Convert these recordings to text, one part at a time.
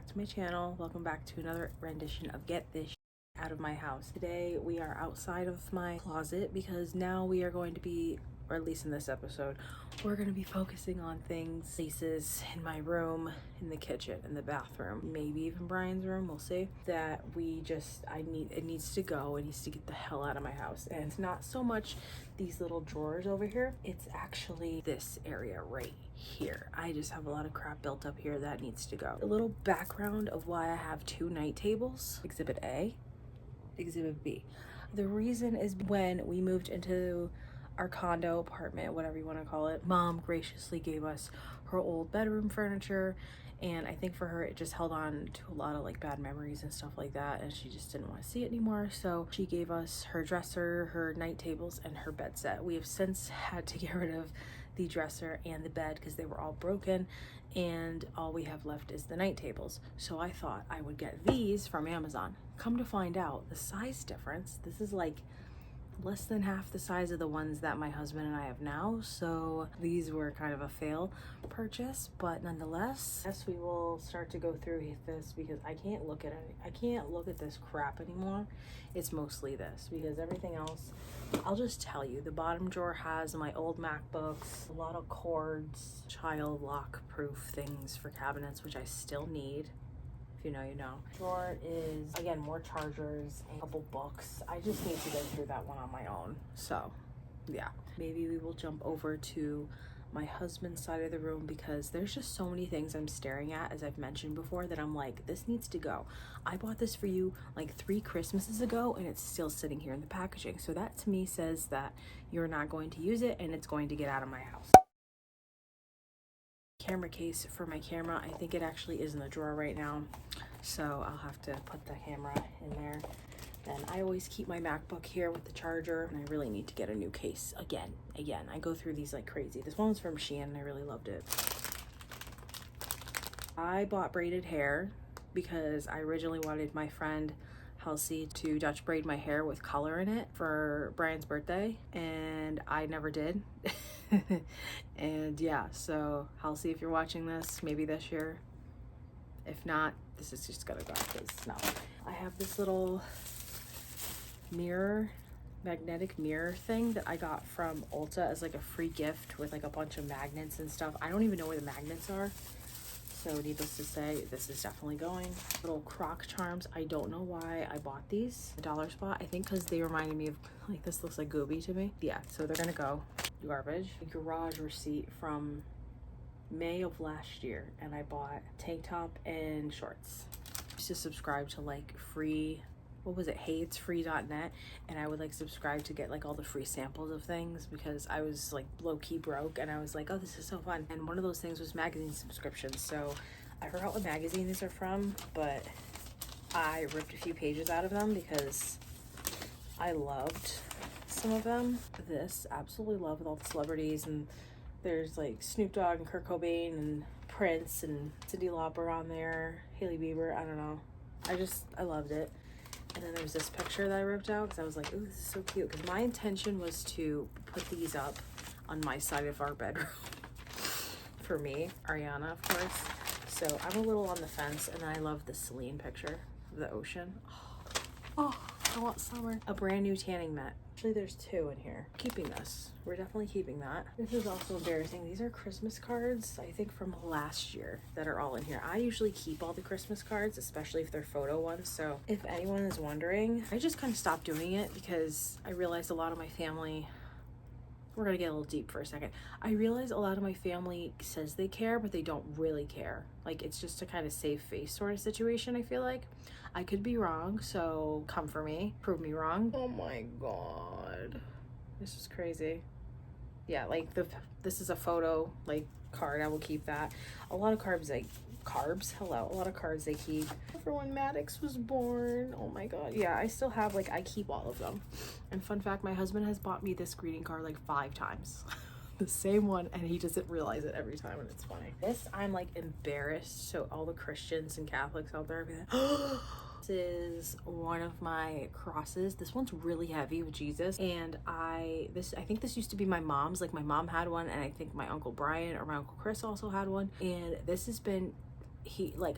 back to my channel. Welcome back to another rendition of Get This Out of My House. Today we are outside of my closet because now we are going to be, or at least in this episode, we're going to be focusing on things, places in my room, in the kitchen, in the bathroom, maybe even Brian's room, we'll see, that it needs to go. It needs to get the hell out of my house. And it's not so much these little drawers over here, it's actually this area right here. I just have a lot of crap built up here that needs to go. A little background of why I have two night tables, Exhibit A, Exhibit B. The reason is when we moved into our condo, apartment, whatever you want to call it, Mom graciously gave us her old bedroom furniture, and I think for her it just held on to a lot of like bad memories and stuff like that, and she just didn't want to see it anymore. So she gave us her dresser, her night tables, and her bed set. We have since had to get rid of the dresser and the bed because they were all broken, and all we have left is the night tables. So I thought I would get these from Amazon. Come to find out, the size difference, this is like less than half the size of the ones that my husband and I have now, so these were kind of a fail purchase, but nonetheless, yes, we will start to go through this because I can't look at this crap anymore. It's mostly this, because everything else, I'll just tell you, the bottom drawer has my old MacBooks, a lot of cords, child lock proof things for cabinets, which I still need. If you know, you know. Drawer is, again, more chargers and a couple books. I just need to go through that one on my own. So, yeah. Maybe we will jump over to my husband's side of the room because there's just so many things I'm staring at, as I've mentioned before, that I'm like, this needs to go. I bought this for you like 3 Christmases ago and it's still sitting here in the packaging. So that to me says that you're not going to use it and it's going to get out of my house. Camera case for my camera, I think it actually is in the drawer right now, so I'll have to put the camera in there. Then I always keep my MacBook here with the charger, and I really need to get a new case again. I go through these like crazy. This one was from Shein and I really loved it. I bought braided hair because I originally wanted my friend Halsey to Dutch braid my hair with color in it for Brian's birthday, and I never did. And yeah, so Halsey, if you're watching this, maybe this year. If not, this is just gonna go because no. I have this little mirror, magnetic mirror thing that I got from Ulta as like a free gift with like a bunch of magnets and stuff. I don't even know where the magnets are. So needless to say, this is definitely going. Little croc charms. I don't know why I bought these. A dollar spot, I think because they reminded me of, like, this looks like Gooby to me. Yeah, so they're gonna go garbage. A garage receipt from May of last year, and I bought tank top and shorts. I used to subscribe to like free, what was it, hatesfree.net, and I would like subscribe to get like all the free samples of things because I was like low-key broke, and I was like, oh, this is so fun. And one of those things was magazine subscriptions, so I forgot what magazine these are from, but I ripped a few pages out of them because I loved some of them. This, absolutely love, with all the celebrities, and there's like Snoop Dogg and Kurt Cobain and Prince and Cyndi Lauper on there, Hailey Bieber, I don't know. I loved it. And then there's this picture that I ripped out because I was like, ooh, this is so cute. Because my intention was to put these up on my side of our bedroom. For me, Ariana, of course. So I'm a little on the fence, and I love the Celine picture of the ocean. Oh, I want summer. A brand new tanning mat. Actually, there's 2 in here. Keeping this. We're definitely keeping that. This is also embarrassing. These are Christmas cards, I think from last year, that are all in here. I usually keep all the Christmas cards, especially if they're photo ones. So if anyone is wondering, I just kind of stopped doing it because I realized a lot of my family, we're gonna get a little deep for a second. I realize a lot of my family says they care, but they don't really care. Like, it's just a kind of save face sort of situation, I feel like. I could be wrong, so come for me, prove me wrong. Oh my god, this is crazy. Yeah, like this is a photo like card. I will keep that. A lot of carbs, like a lot of cards they keep for when Maddox was born. Oh my god. Yeah, I still have, like, I keep all of them. And fun fact, my husband has bought me this greeting card like 5 times. The same one, and he doesn't realize it every time, and it's funny. This, I'm like embarrassed, so all the Christians and Catholics out there be like, this is one of my crosses. This one's really heavy with Jesus, and I think this used to be my mom's. Like, my mom had one, and I think my Uncle Brian or my Uncle Chris also had one, and this has been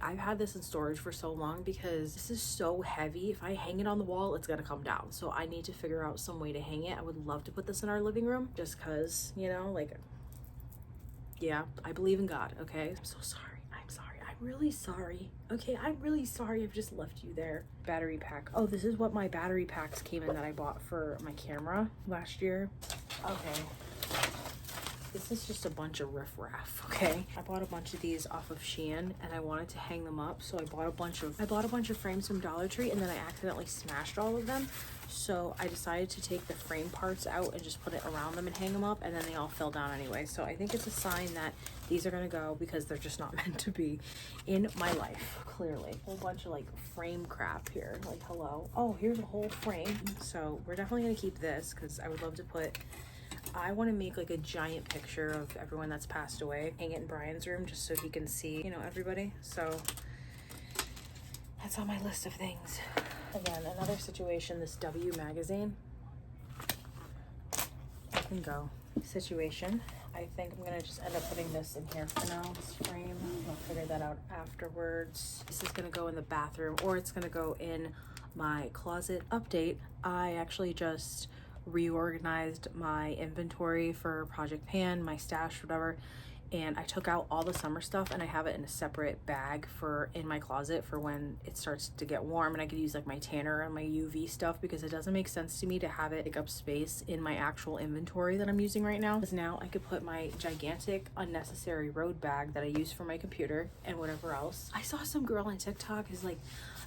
I've had this in storage for so long because this is so heavy. If I hang it on the wall, it's gonna come down. So I need to figure out some way to hang it. I would love to put this in our living room just cause, you know, like, yeah, I believe in God, okay? I'm so sorry. I'm sorry. I'm really sorry. Okay, I'm really sorry I've just left you there. Battery pack. Oh, this is what my battery packs came in that I bought for my camera last year. Okay. This is just a bunch of riffraff, okay? I bought a bunch of these off of Shein and I wanted to hang them up, so I bought a bunch of frames from Dollar Tree, and then I accidentally smashed all of them. So I decided to take the frame parts out and just put it around them and hang them up, and then they all fell down anyway. So I think it's a sign that these are gonna go because they're just not meant to be in my life, clearly. A whole bunch of like frame crap here, like hello. Oh, here's a whole frame. So we're definitely gonna keep this because I would love to put, I want to make like a giant picture of everyone that's passed away, hang it in Brian's room just so he can see, you know, everybody. So that's on my list of things. Again, another situation, this W magazine. I can go. Situation. I think I'm gonna just end up putting this in here for now, this frame. I'll figure that out afterwards. This is gonna go in the bathroom, or it's gonna go in my closet update. I actually just reorganized my inventory for Project Pan, my stash, whatever, and I took out all the summer stuff and I have it in a separate bag for in my closet for when it starts to get warm, and I could use like my tanner and my UV stuff, because it doesn't make sense to me to have it take up space in my actual inventory that I'm using right now. Because now I could put my gigantic unnecessary road bag that I use for my computer and whatever else. I saw some girl on TikTok is like,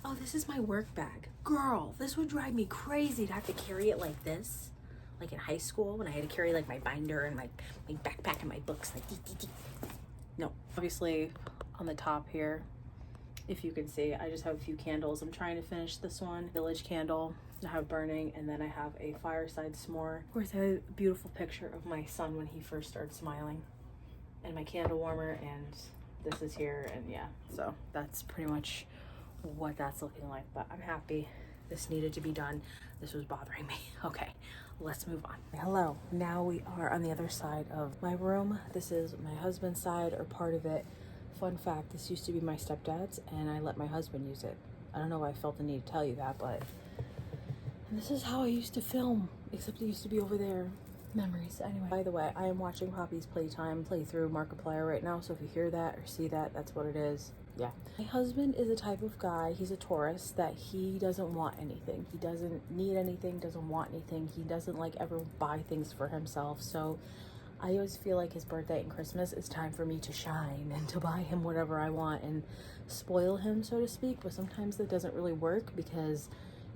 oh, this is my work bag. Girl, this would drive me crazy to have to carry it like this. Like in high school when I had to carry like my binder and my backpack and my books. Like, no. Obviously on the top here, if you can see, I just have a few candles. I'm trying to finish this one. Village candle I have burning, and then I have a fireside s'more. Of course, I have a beautiful picture of my son when he first started smiling. And my candle warmer, and this is here, and yeah. So that's pretty much what that's looking like, but I'm happy. This needed to be done. This was bothering me. Okay, let's move on. Hello, now we are on the other side of my room. This is my husband's side, or part of it. Fun fact, this used to be my stepdad's and I let my husband use it. I don't know why I felt the need to tell you that, but this is how I used to film, except it used to be over there. Memories. Anyway, by the way, I am watching Poppy's playthrough Markiplier right now, so if you hear that or see that, that's what it is. Yeah. My husband is a type of guy, he's a Taurus, that he doesn't want anything. He doesn't need anything, doesn't want anything. He doesn't like ever buy things for himself. So I always feel like his birthday and Christmas is time for me to shine and to buy him whatever I want and spoil him, so to speak. But sometimes that doesn't really work because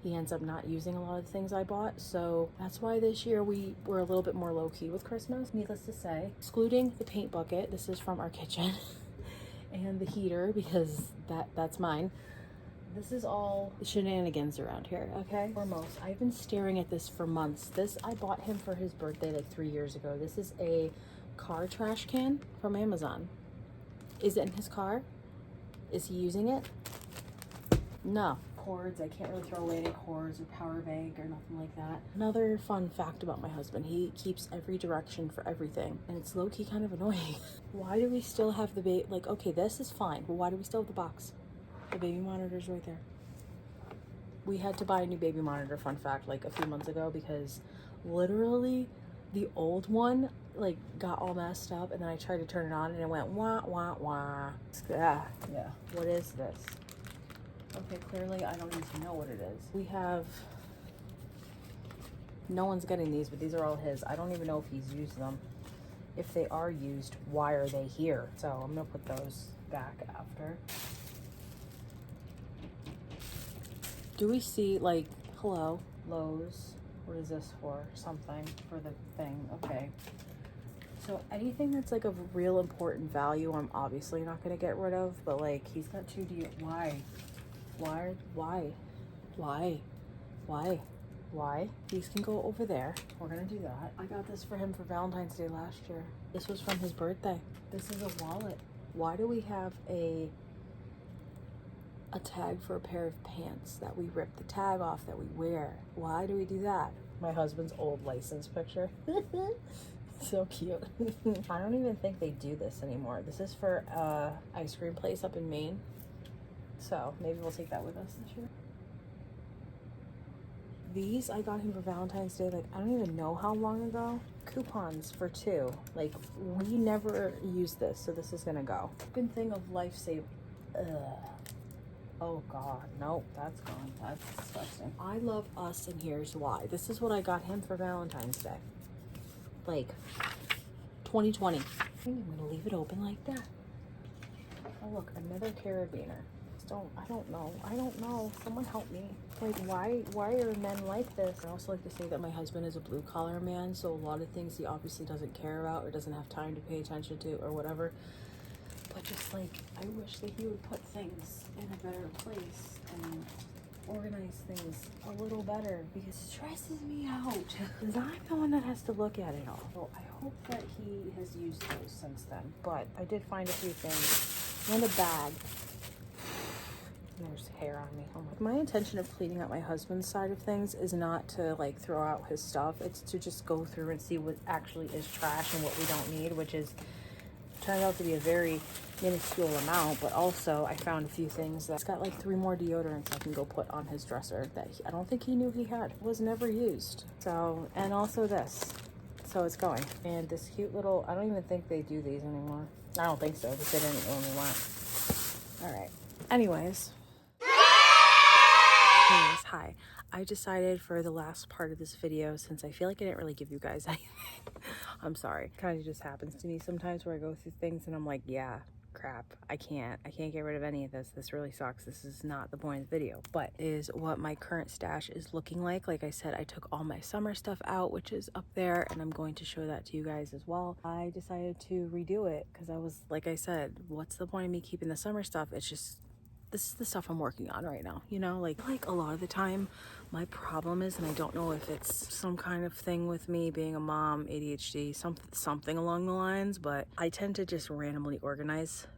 he ends up not using a lot of the things I bought. So that's why this year we were a little bit more low-key with Christmas. Needless to say, excluding the paint bucket, this is from our kitchen, and the heater, because that's mine. This is all shenanigans around here, okay? Foremost, I've been staring at this for months. This I bought him for his birthday like 3 years ago. This is a car trash can from Amazon. Is it in his car? Is he using it? No. Cords, I can't really throw away any cords or power bank or nothing like that. Another fun fact about my husband, he keeps every direction for everything, and it's low-key kind of annoying. Why do we still have the baby? Like, okay, this is fine, but why do we still have the box? The baby monitor's right there. We had to buy a new baby monitor, fun fact, like a few months ago, because literally the old one like got all messed up, and then I tried to turn it on and it went wah wah wah. Yeah. What is this? Okay, clearly I don't need to know what it is. We have, no one's getting these, but these are all his. I don't even know if he's used them. If they are used, why are they here? So I'm gonna put those back after. Do we see, like, hello, Lowe's? What is this for? Something for the thing. Okay. So anything that's like of real important value, I'm obviously not gonna get rid of, but like he's got 2D. Why? These can go over there. We're gonna do that. I got this for him for Valentine's Day last year. This was from his birthday. This is a wallet. Why do we have a tag for a pair of pants that we rip the tag off that we wear? Why do we do that? My husband's old license picture. So cute. I don't even think they do this anymore. This is for ice cream place up in Maine. So maybe we'll take that with us this year. These I got him for Valentine's Day, like, I don't even know how long ago. Coupons for 2. Like, we never use this, so this is gonna go. Good thing of Lifesaver. Ugh. Oh God, nope, that's gone. That's disgusting. I love us, and here's why. This is what I got him for Valentine's Day. Like, 2020. I'm gonna leave it open like that. Oh look, another carabiner. I don't know. Someone help me. Like, why are men like this? I also like to say that my husband is a blue collar man, so a lot of things he obviously doesn't care about or doesn't have time to pay attention to or whatever. But just like, I wish that he would put things in a better place and organize things a little better, because it stresses me out. Because I'm the one that has to look at it all. So I hope that he has used those since then. But I did find a few things in a bag. There's hair on me. Oh my intention of cleaning out my husband's side of things is not to like throw out his stuff. It's to just go through and see what actually is trash and what we don't need, which is turned out to be a very minuscule amount. But also I found a few things that's got like 3 more deodorants I can go put on his dresser that I don't think he knew he had. It was never used. So, and also this. So it's going. And this cute little, I don't even think they do these anymore. I don't think so, because they didn't when we went. All right. Anyways, hi. I decided for the last part of this video, since I feel like I didn't really give you guys anything, I'm sorry. It kind of just happens to me sometimes where I go through things and I'm like, yeah, crap, I can't get rid of any of this. This really sucks. This is not the point of the video, but is what my current stash is looking like. Like I said, I took all my summer stuff out, which is up there, and I'm going to show that to you guys as well. I decided to redo it because I was, like I said, what's the point of me keeping the summer stuff? It's just, this is the stuff I'm working on right now, you know? Like a lot of the time my problem is, and I don't know if it's some kind of thing with me being a mom, ADHD, something along the lines, but I tend to just randomly organize.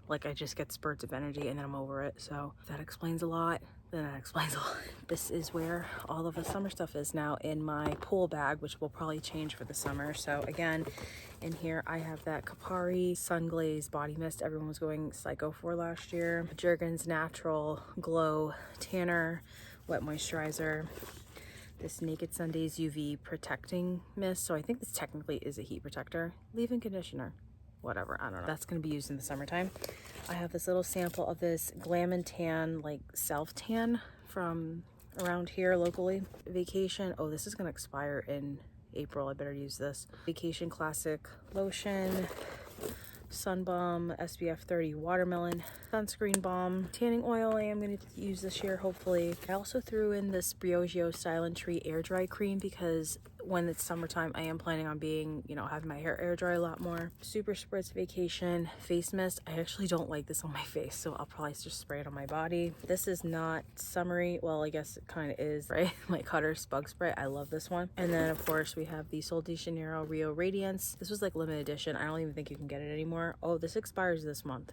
Like, I just get spurts of energy and then I'm over it. So if that explains a lot, then that explains a lot. This is where all of the summer stuff is now in my pool bag, which will probably change for the summer. So again, in here I have that Kapari Sun Glaze Body Mist everyone was going psycho for last year. Jergens Natural Glow Tanner Wet Moisturizer. This Naked Sundays UV Protecting Mist. So I think this technically is a heat protector. Leave-in conditioner. Whatever, I don't know. That's gonna be used in the summertime. I have this little sample of this Glam and Tan, like self tan from around here locally. Vacation, oh, this is gonna expire in April. I better use this. Vacation Classic Lotion, Sun Balm, SPF 30 Watermelon, Sunscreen Balm, Tanning Oil I am going to use this year, hopefully. I also threw in this Briogeo Silent Tree Air Dry Cream because when it's summertime, I am planning on being, you know, having my hair air dry a lot more. Super Spritz Vacation Face Mist. I actually don't like this on my face, so I'll probably just spray it on my body. This is not summery. Well, I guess it kind of is, right? Like Cutter's Bug Spray. I love this one. And then, of course, we have the Sol de Janeiro Rio Radiance. This was like limited edition. I don't even think you can get it anymore. Oh, this expires this month.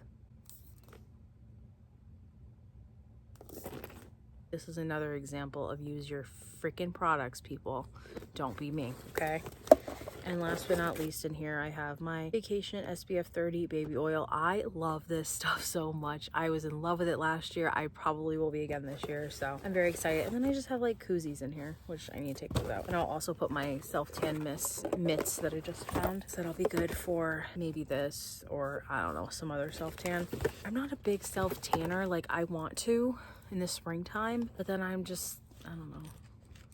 This is another example of use your freaking products, people. Don't be me, okay? And last but not least, in here I have my Vacation SPF 30 baby oil. I love this stuff so much. I was in love with it last year. I probably will be again this year, so I'm very excited. And then I just have like koozies in here, which I need to take those out. And I'll also put my self-tan mitts that I just found. So that'll be good for maybe this, or I don't know, some other self-tan. I'm not a big self-tanner. Like, I want to in the springtime, but then I'm just,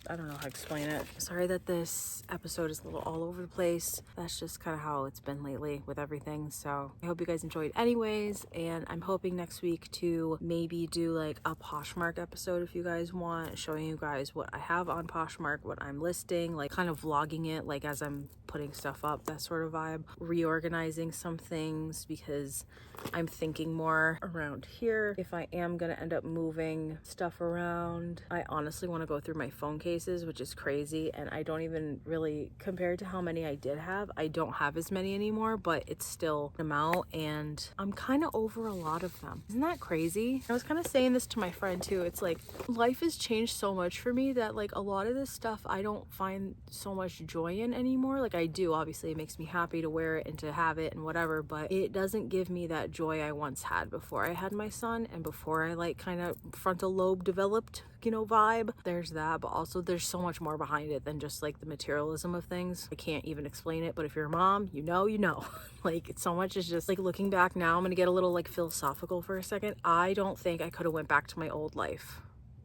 I don't know how to explain it. Sorry that this episode is a little all over the place. That's just kind of how it's been lately with everything. So I hope you guys enjoyed anyways, and I'm hoping next week to maybe do like a Poshmark episode if you guys want, showing you guys what I have on Poshmark, what I'm listing, like kind of vlogging it like as I'm putting stuff up, that sort of vibe. Reorganizing some things because I'm thinking more around here if I am gonna end up moving stuff around. I honestly want to go through my phone case pillowcases, which is crazy, and I don't even really, compared to how many I did have, I don't have as many anymore, but it's still an amount, and I'm kind of over a lot of them. Isn't that crazy? I was kind of saying this to my friend too. It's like life has changed so much for me that like a lot of this stuff I don't find so much joy in anymore. Like I do, obviously it makes me happy to wear it and to have it and whatever, but it doesn't give me that joy I once had before I had my son and before I like kind of frontal lobe developed, you know, vibe. There's that, but also there's so much more behind it than just like the materialism of things. I can't even explain it, but if you're a mom, you know. Like it's so much is just like looking back now, I'm gonna get a little like philosophical for a second. I don't think I could have went back to my old life,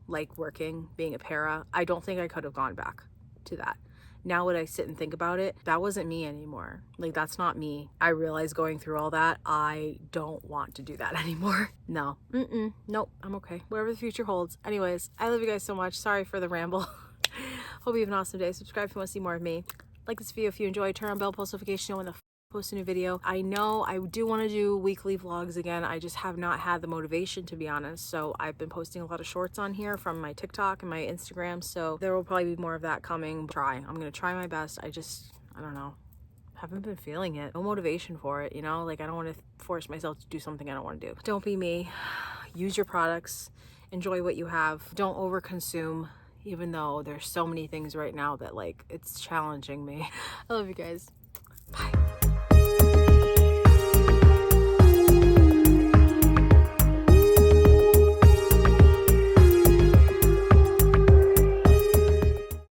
like working, being a para. I don't think I could have gone back to that. Now when I sit and think about it, that wasn't me anymore. Like that's not me. I realized going through all that, I don't want to do that anymore. No, nope, I'm okay. Whatever the future holds. Anyways, I love you guys so much. Sorry for the ramble. Hope you have an awesome day. Subscribe if you want to see more of me. Like this video if you enjoy. Turn on bell post notification when I post a new video. I know I do want to do weekly vlogs again. I just have not had the motivation, to be honest. So I've been posting a lot of shorts on here from my TikTok and my Instagram. So there will probably be more of that coming. I'm going to try my best. I don't know. Haven't been feeling it. No motivation for it, you know? Like I don't want to force myself to do something I don't want to do. Don't be me. Use your products. Enjoy what you have. Don't overconsume, even though there's so many things right now that like it's challenging me. I love you guys. Bye.